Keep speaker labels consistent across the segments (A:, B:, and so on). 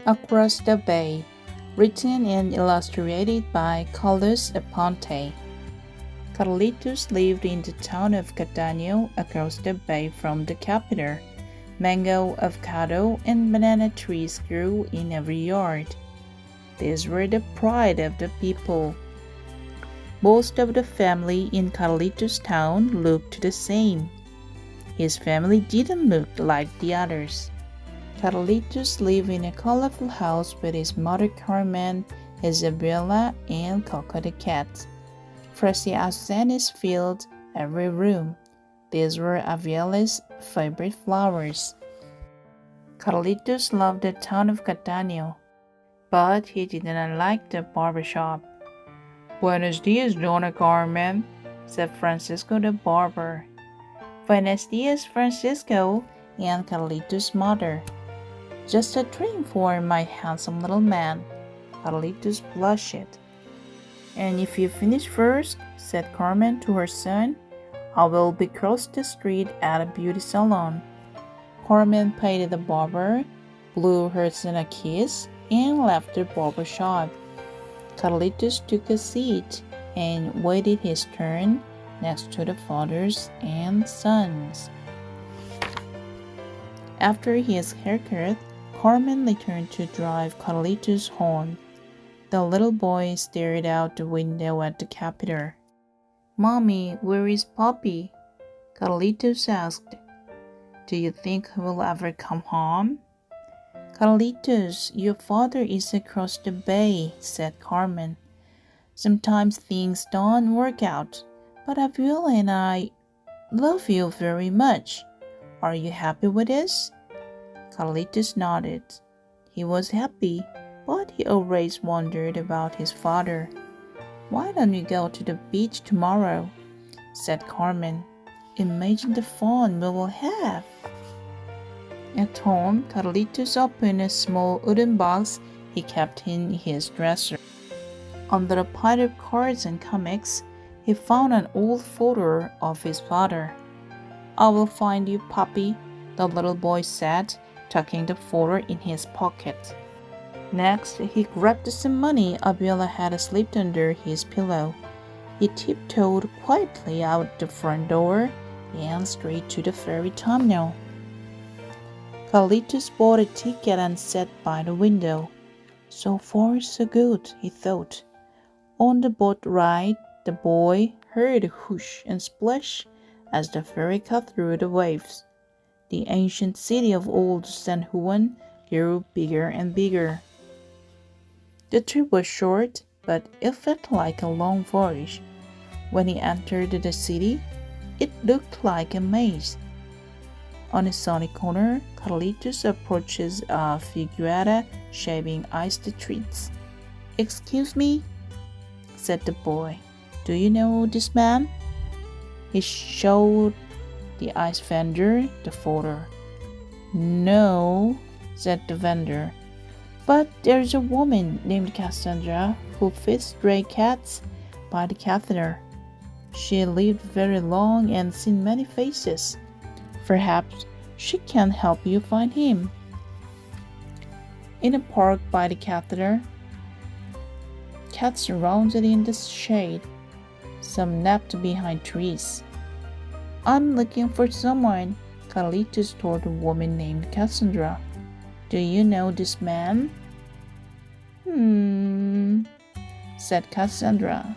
A: Across the Bay, written and illustrated by Carlos Aponte. Carlitos lived in the town of Catania across the bay from the capital. Mango, avocado, and banana trees grew in every yard. These were the pride of the people. Most of the family in Carlitos' town looked the same. His family didn't look like the others. Carlitos lived in a colorful house with his mother Carmen, Isabella, and Coco the cat. Freshly arsenic filled every room. These were Aviela's favorite flowers. Carlitos loved the town of Catania, but he didn't like the barber shop. Buenos dias, Dona Carmen, said Francisco the barber. Buenos dias, Francisco, and Carlitos' mother. Just a drink for my handsome little man. Carlitos blushed. And if you finish first, said Carmen to her son, I will be across the street at a beauty salon. Carmen paid the barber, blew her son a kiss, and left the barber shop. Carlitos took a seat and waited his turn next to the fathers and sons. After his haircut, Carmen returned to drive Carlitos home. The little boy stared out the window at the Capitol. Mommy, where is Poppy? Carlitos asked. Do you think he will ever come home? Carlitos, your father is across the bay, said Carmen. Sometimes things don't work out, but Abuela and I love you very much. Are you happy with this? Carlitos nodded. He was happy, but he always wondered about his father. Why don't we go to the beach tomorrow? Said Carmen. Imagine the fun we will have. At home, Carlitos opened a small wooden box he kept in his dresser. Under a pile of cards and comics, he found an old photo of his father. I will find you, Poppy, the little boy said, tucking the photo in his pocket. Next, he grabbed some money Abuela had slipped under his pillow. He tiptoed quietly out the front door and straight to the ferry terminal. Carlitos bought a ticket and sat by the window. So far, so good, he thought. On the boat ride, the boy heard a whoosh and splash as the ferry cut through the waves. The ancient city of old San Juan grew bigger and bigger. The trip was short, but it felt like a long voyage. When he entered the city, it looked like a maze. On a sunny corner, Carlitos approaches a figuera shaving iced treats. Excuse me, said the boy. Do you know this man? He showed the ice vendor the photo. No, said the vendor. But there's a woman named Cassandra who feeds stray cats by the catheter. She lived very long and seen many faces. Perhaps she can help you find him. In a park by the catheter, cats rounded in the shade. Some napped behind trees. I'm looking for someone, Carlitos told a woman named Cassandra. Do you know this man? Said Cassandra.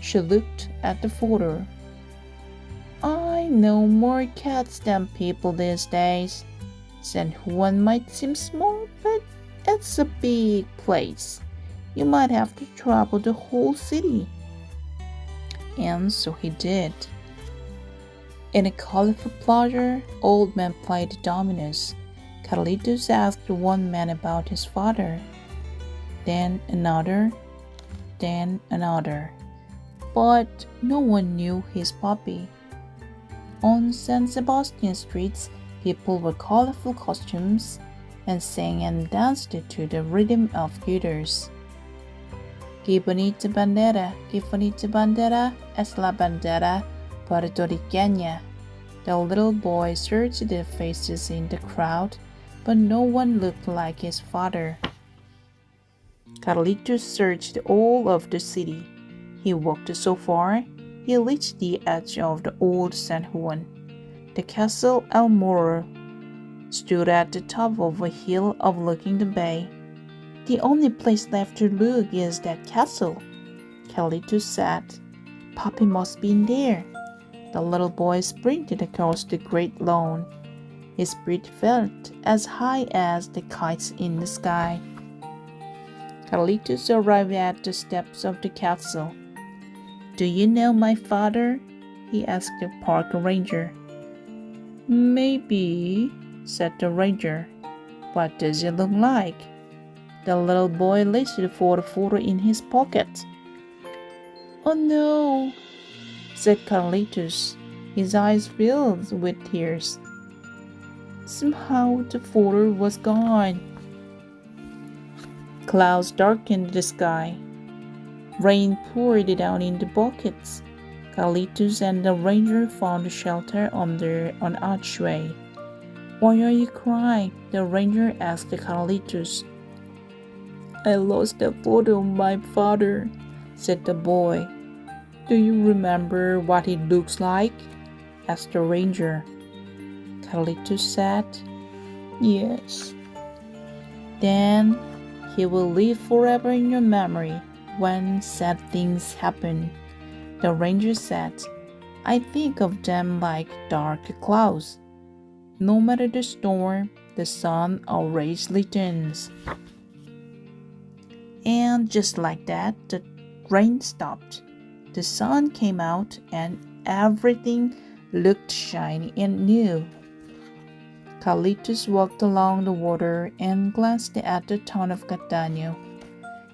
A: She looked at the photo. I know more cats than people these days. San Juan might seem small, but it's a big place. You might have to travel the whole city. And so he did. In a colorful plaza, old men played dominoes. Carlitos asked one man about his father, then another, but no one knew his puppy. On San Sebastian streets, people wore colorful costumes and sang and danced to the rhythm of guitars. Que bonita bandera, es la bandera puertorriqueña. The little boy searched the faces in the crowd, but no one looked like his father. Carlitos searched all of the city. He walked so far, he reached the edge of the old San Juan. The castle El Moro stood at the top of a hill overlooking the bay. The only place left to look is that castle, Carlitos said. Papi must be in there. The little boy sprinted across the great lawn. His spirit felt as high as the kites in the sky. Carlitos arrived at the steps of the castle. "Do you know my father?" he asked the park ranger. "Maybe," said the ranger. "What does he look like?" The little boy reached for the photo in his pocket. "Oh no," said Carlitos, his eyes filled with tears. Somehow the photo was gone. Clouds darkened the sky. Rain poured down in the buckets. Carlitos and the ranger found shelter under an archway. "Why are you crying?" the ranger asked Carlitos. "I lost the photo of my father," said the boy. "Do you remember what it looks like?" asked the ranger. Carlitos said, "Yes." "Then he will live forever in your memory when sad things happen," the ranger said. "I think of them like dark clouds. No matter the storm, the sun always returns." And just like that, the rain stopped. The sun came out and everything looked shiny and new. Carlitos walked along the water and glanced at the town of Catania.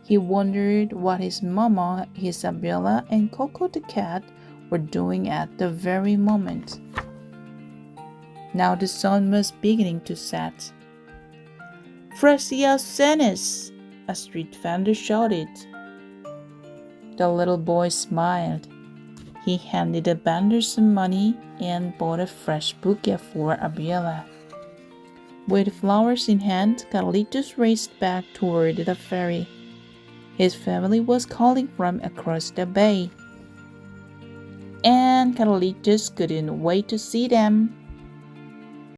A: He wondered what his mama, Isabella, and Coco the cat were doing at the very moment. Now the sun was beginning to set. "Fresia Cenis!" a street vendor shouted. The little boy smiled. He handed the vendor some money and bought a fresh bouquet for Abiela. With flowers in hand, Carlitos raced back toward the ferry. His family was calling from across the bay, and Carlitos couldn't wait to see them.